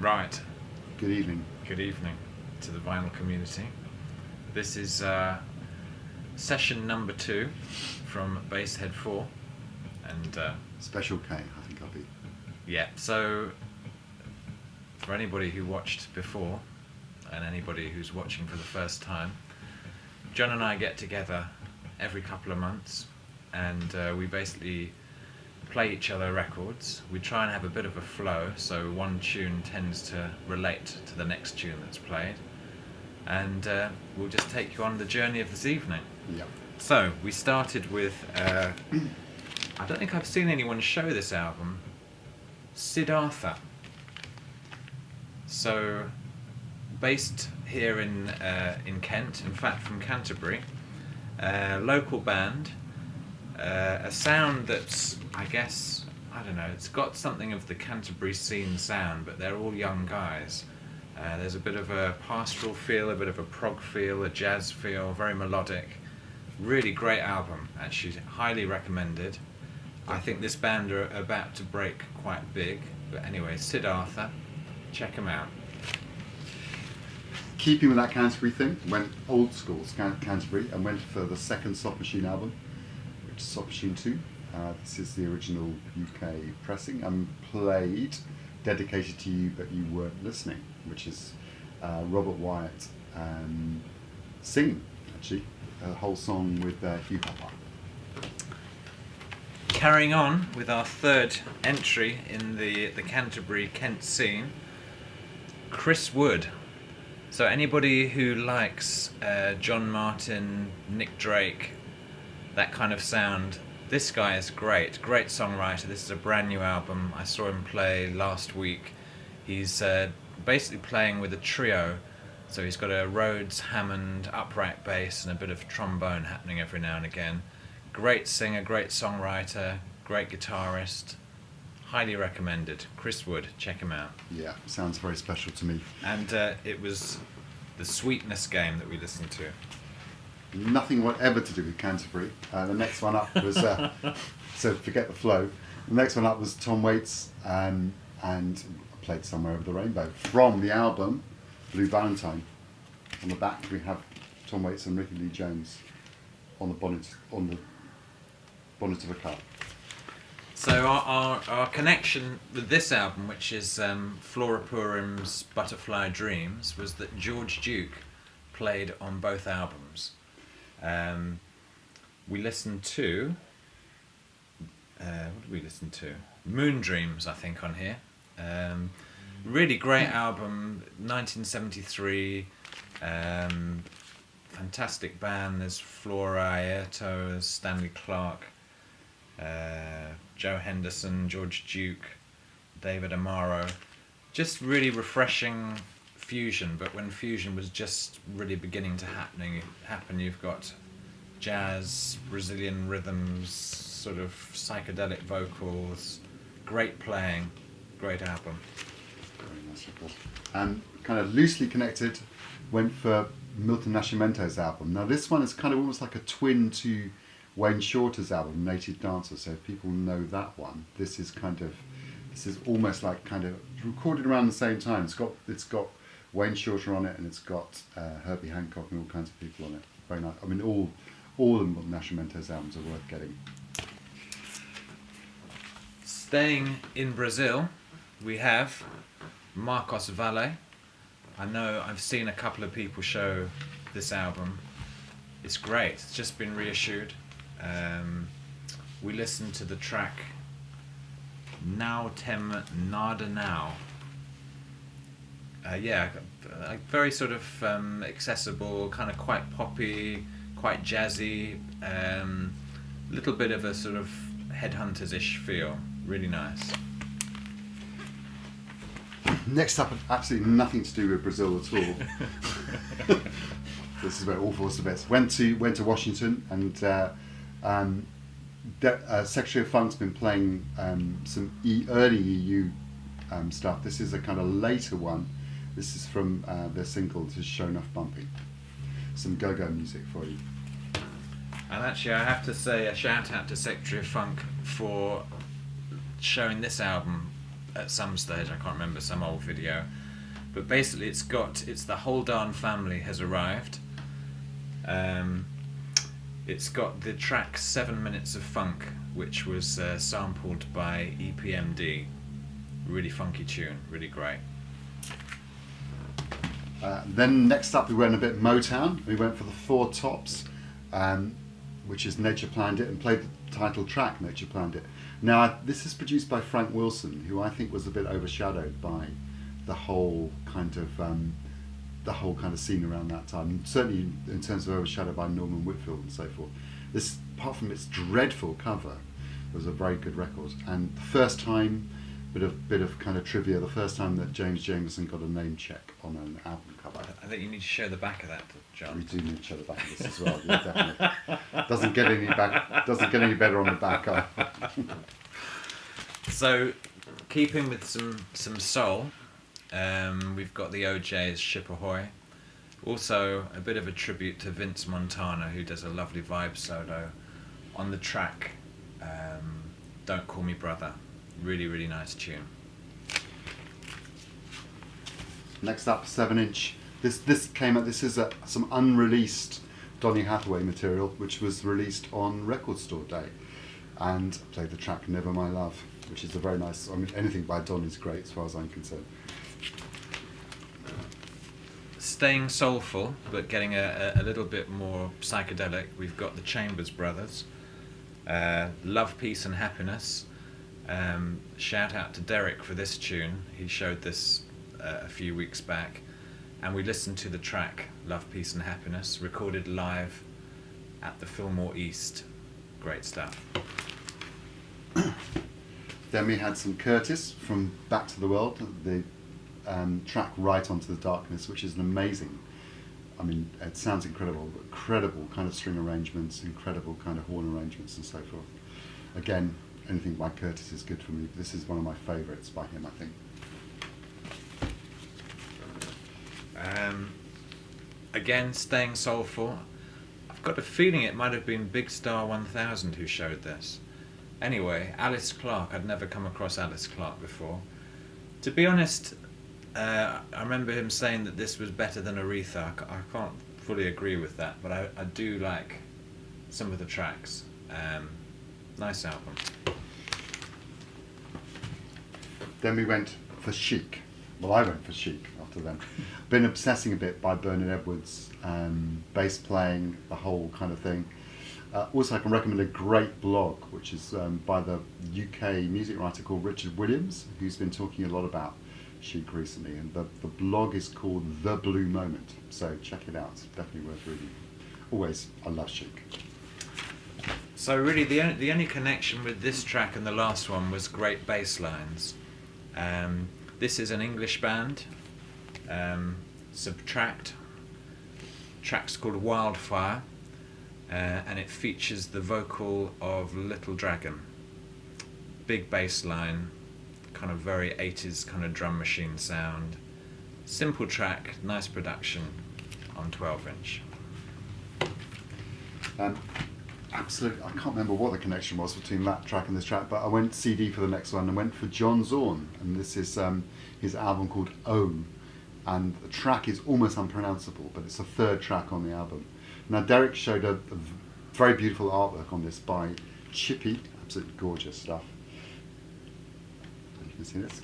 Right. Good evening. Good evening to the vinyl community. This is session number 2 from Basshead 4, and Special K, I think I'll be. yeah. So for anybody who watched before, and anybody who's watching for the first time, John and I get together every couple of months, and we basically play each other records. We try and have a bit of a flow, so one tune tends to relate to the next tune that's played, and we'll just take you on the journey of this evening. Yep. So we started with I don't think I've seen anyone show this album, Siddhartha. So based here in Kent, in fact from Canterbury, local band. A sound that's, I guess, I don't know, it's got something of the Canterbury scene sound, but they're all young guys. There's a bit of a pastoral feel, a bit of a prog feel, a jazz feel, very melodic. Really great album, actually, highly recommended. I think this band are about to break quite big, but anyway, Siddhartha, check them out. Keeping with that Canterbury thing, went old school Canterbury and went for the second Soft Machine album, which is Soft Machine 2. This is the original UK pressing and played Dedicated to You But You Weren't Listening, which is Robert Wyatt singing, actually, a whole song with Hugh Papa. Carrying on with our third entry in the Canterbury Kent scene, Chris Wood. So anybody who likes John Martin, Nick Drake, that kind of sound, this guy is great songwriter. This is a brand new album. I saw him play last week. He's basically playing with a trio, so he's got a Rhodes, Hammond, upright bass and a bit of trombone happening every now and again. Great singer, great songwriter, great guitarist. Highly recommended. Chris Wood, check him out. Yeah, sounds very special to me. And it was the Sweetness Game that we listened to. Nothing whatever to do with Canterbury. The next one up was, so forget the flow. The next one up was Tom Waits and played Somewhere Over the Rainbow from the album Blue Valentine. On the back we have Tom Waits and Ricky Lee Jones on the bonnet of a car. So our connection with this album, which is Flora Purim's Butterfly Dreams, was that George Duke played on both albums. We listened to what did we listen to? Moon Dreams, I think, on here. Really great album, 1973. Fantastic band. There's Flora Airto, there's Stanley Clarke, Joe Henderson, George Duke, David Amaro. Just really refreshing fusion, but when fusion was just really beginning to happen, you've got jazz, Brazilian rhythms, sort of psychedelic vocals, great playing, great album. Very nice record. And kind of loosely connected, went for Milton Nascimento's album. Now this one is kind of almost like a twin to Wayne Shorter's album, Native Dancer, so if people know that one, this is almost like kind of recorded around the same time. It's got Wayne Shorter on it, and it's got Herbie Hancock and all kinds of people on it. Very nice. I mean, all of Nascimento's albums are worth getting. Staying in Brazil, we have Marcos Valle. I know I've seen a couple of people show this album. It's great. It's just been reissued. We listened to the track Now Tem Nada Now. Very sort of accessible, kind of quite poppy, quite jazzy, little bit of a sort of Headhunters-ish feel. Really nice. Next up, absolutely nothing to do with Brazil at all. This is where all four bits. Went to Washington, and Secretary of Funk's been playing some early EU stuff. This is a kind of later one. This is from their single, this is Show Enough Bumping. Some go-go music for you. And actually I have to say a shout out to Secretary of Funk for showing this album at some stage. I can't remember, some old video. But basically, it's the whole darn family has arrived. It's got the track 7 Minutes of Funk, which was sampled by EPMD. Really funky tune, really great. Then next up we went a bit Motown. We went for the Four Tops, which is Nature Planned It, and played the title track, Nature Planned It. Now this is produced by Frank Wilson, who I think was a bit overshadowed by the whole kind of scene around that time. Certainly in terms of overshadowed by Norman Whitfield and so forth. This, apart from its dreadful cover, was a very good record. And the first time, bit of kind of trivia, the first time that James Jamerson got a name check on an album cover. I think you need to show the back of that, John. We do need to show the back of this as well. Yeah, definitely. Doesn't get any better on the back. So, keeping with some soul, we've got the OJ's Ship Ahoy. Also, a bit of a tribute to Vince Montana, who does a lovely vibe solo on the track Don't Call Me Brother. Really, really nice tune. Next up, 7-inch. This came out. This is some unreleased Donny Hathaway material, which was released on Record Store Day, and played the track Never My Love, which is a very nice. I mean, anything by Don is great as far as I'm concerned. Staying soulful, but getting a little bit more psychedelic, we've got the Chambers Brothers. Love, Peace and Happiness. Shout out to Derek for this tune. He showed this a few weeks back, and we listened to the track Love, Peace and Happiness, recorded live at the Fillmore East. Great stuff. Then we had some Curtis from Back to the World, the track Right Onto the Darkness, which is an amazing, I mean, it sounds incredible kind of string arrangements, incredible kind of horn arrangements and so forth. Again, anything by Curtis is good for me. This is one of my favourites by him, I think. Again, staying soulful. I've got a feeling it might have been Big Star 1000 who showed this. Anyway, Alice Clark. I'd never come across Alice Clark before. To be honest, I remember him saying that this was better than Aretha. I can't fully agree with that, but I do like some of the tracks. Nice album. Then we went for Chic. Well, I went for Chic after them. Been obsessing a bit by Bernard Edwards, bass playing, the whole kind of thing. Also, I can recommend a great blog, which is by the UK music writer called Richard Williams, who's been talking a lot about Chic recently. And the blog is called The Blue Moment. So check it out. It's definitely worth reading. Always, I love Chic. So really, the only connection with this track and the last one was great bass lines. This is an English band, Subtract. Track's called Wildfire, and it features the vocal of Little Dragon. Big bass line, kind of very 80s kind of drum machine sound. Simple track, nice production on 12-inch. Absolutely, I can't remember what the connection was between that track and this track, but I went CD for the next one and went for John Zorn, and this is his album called Own, and the track is almost unpronounceable, but it's the third track on the album. Now Derek showed a very beautiful artwork on this by Chippy, absolutely gorgeous stuff. You can see this.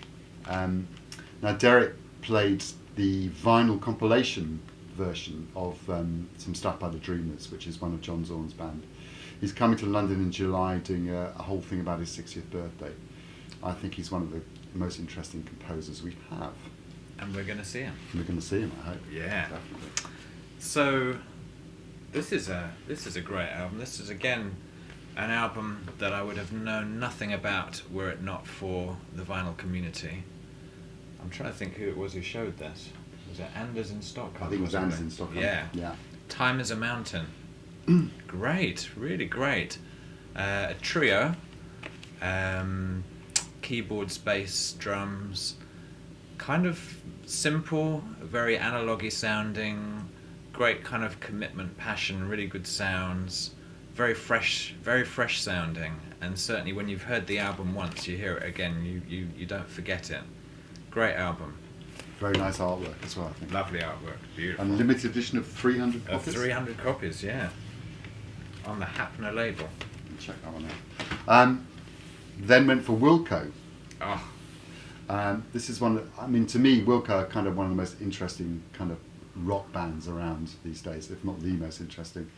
Now Derek played the vinyl compilation version of some stuff by the Dreamers, which is one of John Zorn's band. He's coming to London in July doing a whole thing about his 60th birthday. I think he's one of the most interesting composers we have. And we're going to see him. We're going to see him, I hope. Yeah. Definitely. So this is a great album. This is again an album that I would have known nothing about were it not for the vinyl community. I'm trying to think who it was who showed this. Was it Anders in Stockholm? I think it was Anders in Stockholm. Yeah. Time is a Mountain. Great, really great. A trio, keyboards, bass, drums, kind of simple, very analogy sounding, great kind of commitment, passion, really good sounds, very fresh sounding, and certainly when you've heard the album once, you hear it again, you don't forget it. Great album. Very nice artwork as well, I think. Lovely artwork. Beautiful. And limited edition of 300 Of copies. 300 copies, yeah. On the Hapner label. Check that one out. Then went for Wilco. Oh, This is one that, I mean, to me, Wilco are kind of one of the most interesting kind of rock bands around these days, if not the most interesting.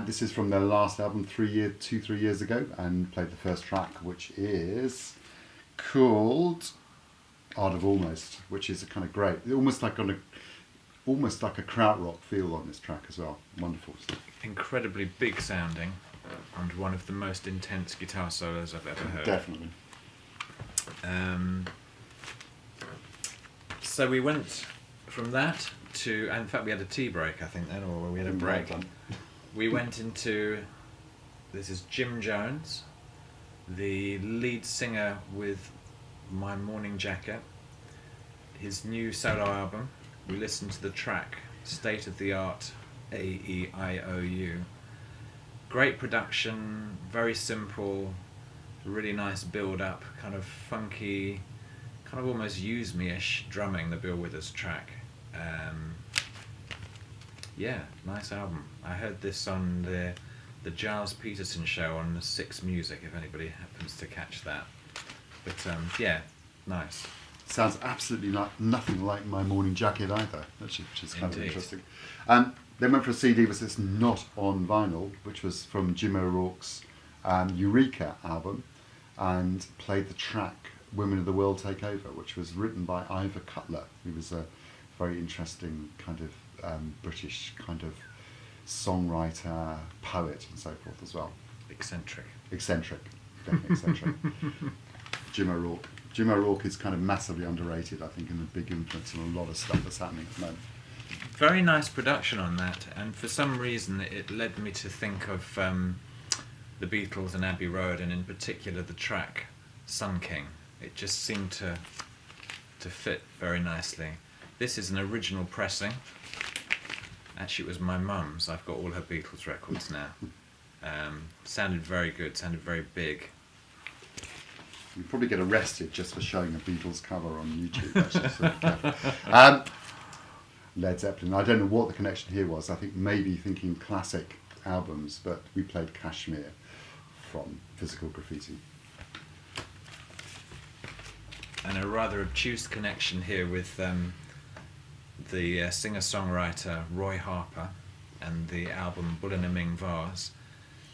This is from their last album, 3 years ago, and played the first track, which is called Art of Almost, which is a kind of great, almost like a krautrock feel on this track as well. Wonderful stuff. incredibly big sounding, and one of the most intense guitar solos I've ever heard. Definitely. So we went from that to, and in fact we had a tea break, I think then, or we had a break. We went into, this is Jim Jones, the lead singer with My Morning Jacket, his new solo album. We listened to the track State of the Art AEIOU. Great production, very simple, really nice build up, kind of funky, kind of almost Use Me-ish drumming, the Bill Withers track. Yeah, nice album. I heard this on the Giles Peterson show on the Six Music, if anybody happens to catch that. But yeah, nice. Sounds absolutely nothing like My Morning Jacket either, which is kind of Indeed. interesting. Then went for a CD, but it's not on vinyl, which was from Jim O'Rourke's Eureka album, and played the track Women of the World Take Over, which was written by Ivor Cutler, who was a very interesting kind of British kind of songwriter, poet, and so forth as well. Eccentric. Eccentric, definitely eccentric. Jim O'Rourke. Jim O'Rourke is kind of massively underrated, I think, and a big influence on a lot of stuff that's happening at the moment. Very nice production on that, and for some reason it led me to think of the Beatles and Abbey Road, and in particular the track Sun King. It just seemed to fit very nicely. This is an original pressing. Actually, it was my mum's. I've got all her Beatles records now. Sounded very good, sounded very big. You probably get arrested just for showing a Beatles cover on YouTube. Actually, so be careful. Led Zeppelin. I don't know what the connection here was. I think maybe thinking classic albums, but we played Kashmir from Physical Graffiti. And a rather obtuse connection here with the singer-songwriter Roy Harper and the album Bull in a Ming Vase,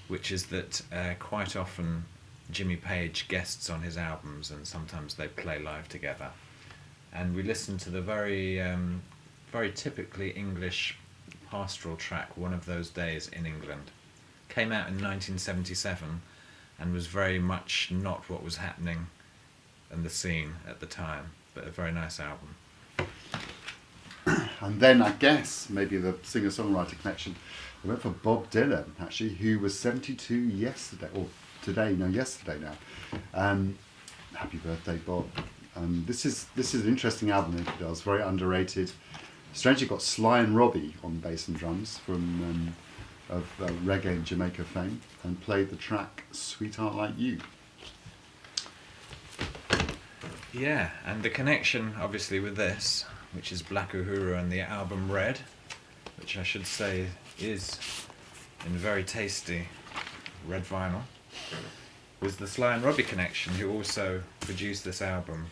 which is that quite often Jimmy Page guests on his albums, and sometimes they play live together. And we listened to the very typically English pastoral track, One of Those Days in England. Came out in 1977 and was very much not what was happening in the scene at the time, but a very nice album. And then I guess maybe the singer-songwriter connection. I went for Bob Dylan, actually, who was 72 yesterday, or yesterday now. Happy birthday, Bob. This is an interesting album that he does, very underrated. Strangely got Sly and Robbie on bass and drums from of Reggae and Jamaica fame, and played the track Sweetheart Like You. Yeah, and the connection obviously with this, which is Black Uhuru and the album Red, which I should say is in very tasty red vinyl, was the Sly and Robbie connection, who also produced this album.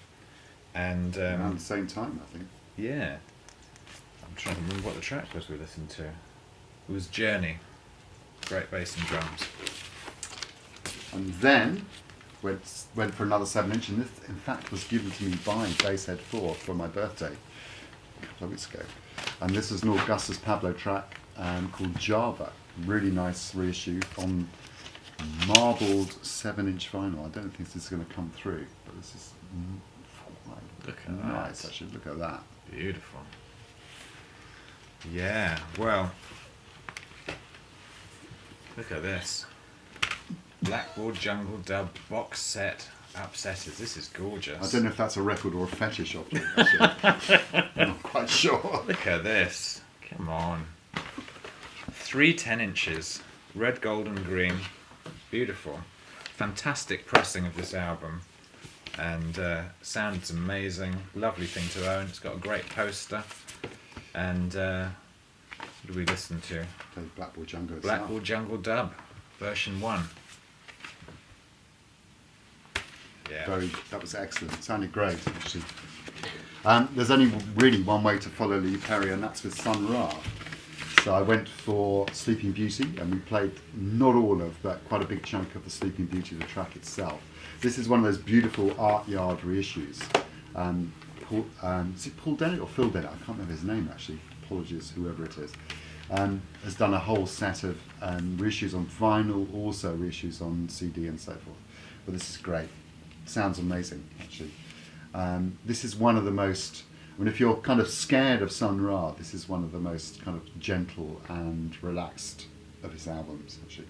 And Around the same time, I think. yeah, I'm trying to remember what the track was we listened to. It was Journey, great bass and drums. And then went for another 7-inch, and this in fact was given to me by Basshead 4 for my birthday a couple of weeks ago. And this is an Augustus Pablo track called Java. Really nice reissue on marbled 7-inch vinyl. I don't think this is going to come through, but this is Look at nice. that. Actually, look at that. Beautiful. Yeah, well, look at this. Blackboard Jungle Dub box set Upsetters. This is gorgeous. I don't know if that's a record or a fetish object. Actually. I'm not quite sure. Look at this. Come on. 3 10-inches. Red, gold and green. Beautiful. fantastic pressing of this album, and sounds amazing. Lovely thing to own. It's got a great poster. And what do we listen to? Blackpool Jungle. Blackpool Jungle Dub, version 1. Yeah. That was excellent. It sounded great, actually. There's only really one way to follow Lee Perry, and that's with Sun Ra. So I went for Sleeping Beauty, and we played not all of, but quite a big chunk of the Sleeping Beauty, the track itself. This is one of those beautiful Art Yard reissues. Is it Paul Dennett or Phil Dennett? I can't remember his name actually. Apologies, whoever it is. Has done a whole set of reissues on vinyl, also reissues on CD and so forth. But this is great. Sounds amazing, actually. This is one of the most, I mean, if you're kind of scared of Sun Ra, this is one of the most kind of gentle and relaxed of his albums, actually.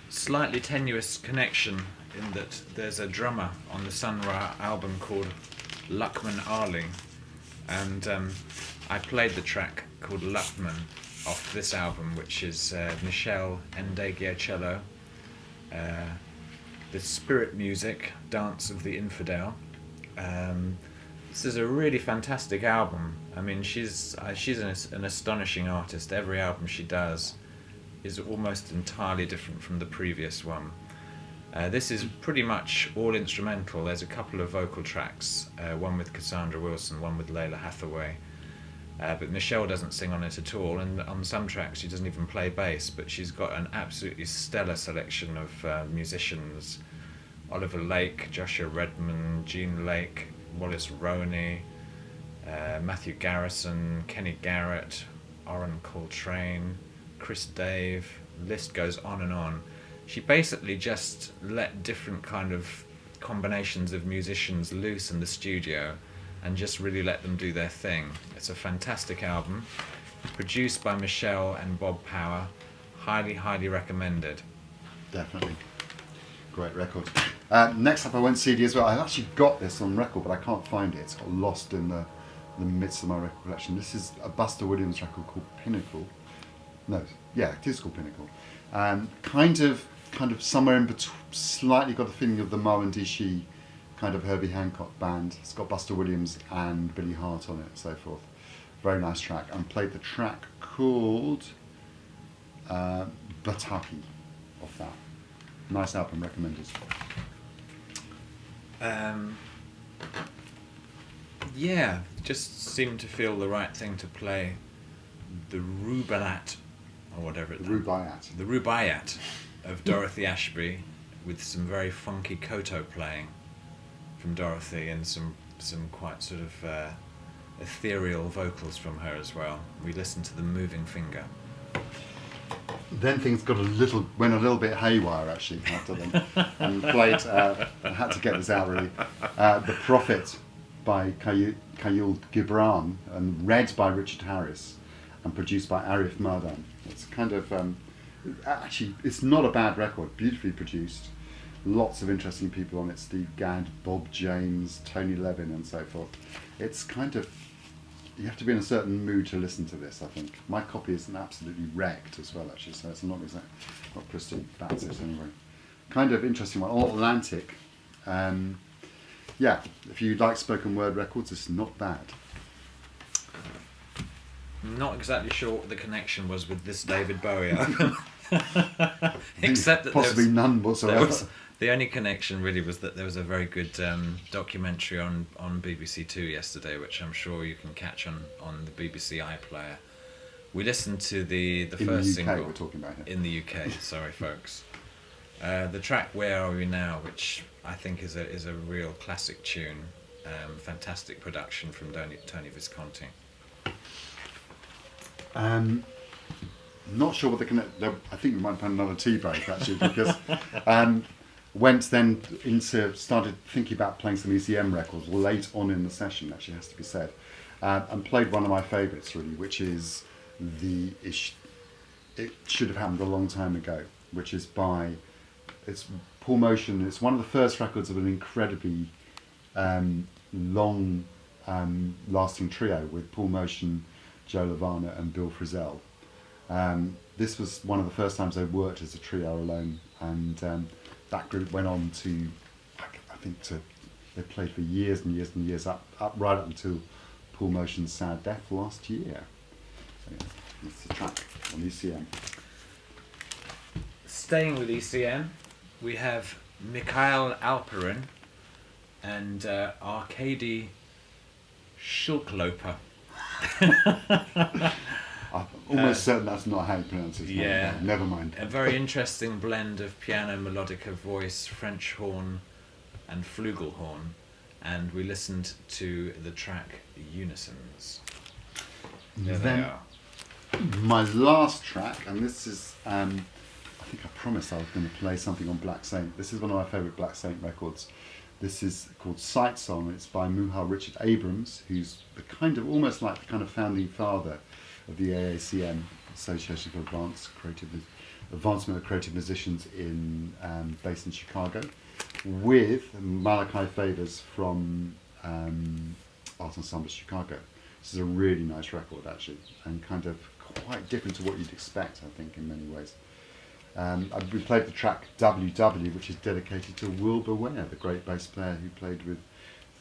Slightly tenuous connection in that there's a drummer on the Sun Ra album called Luckman Ali, and I played the track called Luckman off this album, which is Michel Ndegeocello, the Spirit Music, Dance of the Infidel. This is a really fantastic album. I mean, she's an astonishing artist. Every album she does is almost entirely different from the previous one. This is pretty much all instrumental. There's a couple of vocal tracks, one with Cassandra Wilson, one with Layla Hathaway. But Michelle doesn't sing on it at all, and on some tracks she doesn't even play bass, but she's got an absolutely stellar selection of musicians. Oliver Lake, Joshua Redman, Gene Lake, Wallace Roney, Matthew Garrison, Kenny Garrett, Orrin Coltrane, Chris Dave, list goes on and on. She basically just let different kind of combinations of musicians loose in the studio and just really let them do their thing. It's a fantastic album, produced by Michelle and Bob Power. Highly, highly recommended. Definitely. Great record. Next up I went CD as well. I actually got this on record, but I can't find it. It's got lost in the midst of my record collection. This is a Buster Williams record called Pinnacle. No, yeah, it is called Pinnacle. Kind of somewhere in between, slightly got the feeling of the Marwan Dishi kind of Herbie Hancock band. It's got Buster Williams and Billy Hart on it and so forth. Very nice track. And played the track called Bataki off that. Nice album, recommended. Yeah, just seemed to feel the right thing to play the Rubaiyat, or whatever it is. Rubaiyat. The Rubaiyat of Dorothy Ashby, with some very funky koto playing from Dorothy and some quite sort of ethereal vocals from her as well. We listened to The Moving Finger. Then things went a little bit haywire actually after them, and played. I had to get this out really. The Prophet by Kayul Gibran, and read by Richard Harris, and produced by Arif Mardan. It's kind of actually it's not a bad record. Beautifully produced. Lots of interesting people on it. Steve Gadd, Bob James, Tony Levin, and so forth. It's kind of, you have to be in a certain mood to listen to this, I think. My copy isn't absolutely wrecked as well, actually, so it's not pristine. That's it anyway. Kind of interesting one. All Atlantic. Yeah, if you like spoken word records, it's not bad. Not exactly sure what the connection was with this David Bowie album. Except that possibly none whatsoever. The only connection really was that there was a very good documentary on BBC Two yesterday, which I'm sure you can catch on the BBC iPlayer. We listened to the first single. In the UK we're talking about here. In the UK, sorry folks. The track Where Are We Now, which I think is a real classic tune. Fantastic production from Tony Visconti. Not sure what I think we might have had another tea break actually, because went then started thinking about playing some ECM records late on in the session, actually has to be said, and played one of my favourites really, which is It Should Have Happened a Long Time Ago, which is it's Paul Motion. It's one of the first records of an incredibly long lasting trio with Paul Motion, Joe Lavana and Bill Frisell. This was one of the first times they worked as a trio alone and that group went on to, I think, they played for years and years and years, right up until Paul Motion's sad death last year. So yeah, that's the track on ECM. Staying with ECM, we have Mikhail Alperin and Arkady Shulkloper. I'm almost certain that's not how you pronounce his name. Yeah. No, never mind. A very interesting blend of piano, melodica, voice, French horn and flugelhorn. And we listened to the track Unisons. There Then they are. my last track, and this is, I think I promised I was going to play something on Black Saint. This is one of my favourite Black Saint records. This is called Sight Song. It's by Muhal Richard Abrams, who's the kind of, almost like the kind of founding father of the AACM, Association for Advancement of Creative Musicians, based in Chicago, with Malachi Favors from Art Ensemble Chicago. This is a really nice record, actually, and kind of quite different to what you'd expect, I think, in many ways. We played the track WW, which is dedicated to Wilbur Ware, the great bass player who played with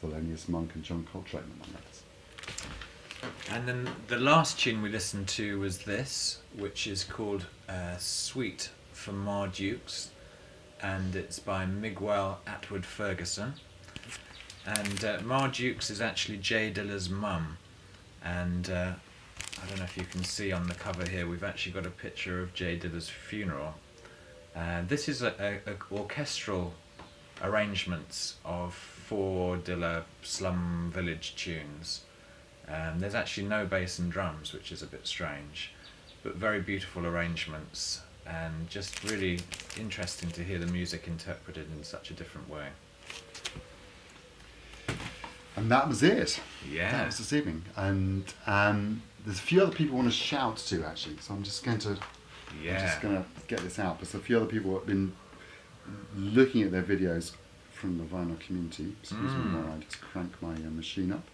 Thelonious Monk and John Coltrane, among others. And then the last tune we listened to was this, which is called Suite for Mardukes, and it's by Miguel Atwood Ferguson. And Mardukes is actually Jay Dilla's mum, and I don't know if you can see on the cover here, we've actually got a picture of Jay Dilla's funeral. This is a orchestral arrangements of 4 Dilla slum village tunes. There's actually no bass and drums, which is a bit strange, but very beautiful arrangements, and just really interesting to hear the music interpreted in such a different way. And that was it. Yeah. That was this evening. And there's a few other people I want to shout to, actually, so I'm just going to get this out. There's a few other people who have been looking at their videos from the vinyl community. Excuse me while I just crank my machine up.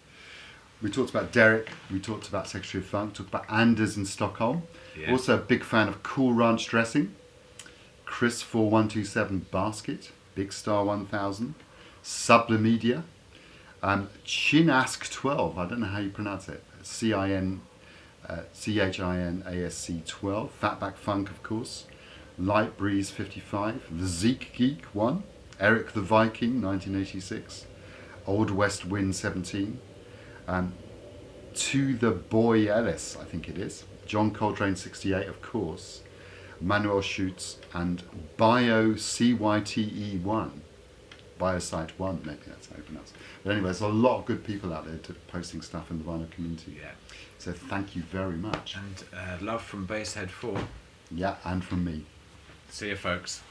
We talked about Derek, we talked about Secretary of Funk, talked about Anders in Stockholm. Yeah. Also a big fan of Cool Ranch Dressing, Chris 4127 Basket, Big Star 1000, Sublimedia, Chinask 12, I don't know how you pronounce it, CHINASC 12, Fatback Funk, of course, Light Breeze 55, The Zeke Geek 1, Eric the Viking 1986, Old West Wind 17, To the Boy Ellis, I think it is, John Coltrane 68, of course, Manuel Schutz, and Bio CYTE 1, Biosite 1, maybe that's how you pronounce it. But anyway, there's a lot of good people out there posting stuff in the vinyl community. Yeah. So thank you very much. And love from Basshead 4. Yeah, and from me. See you, folks.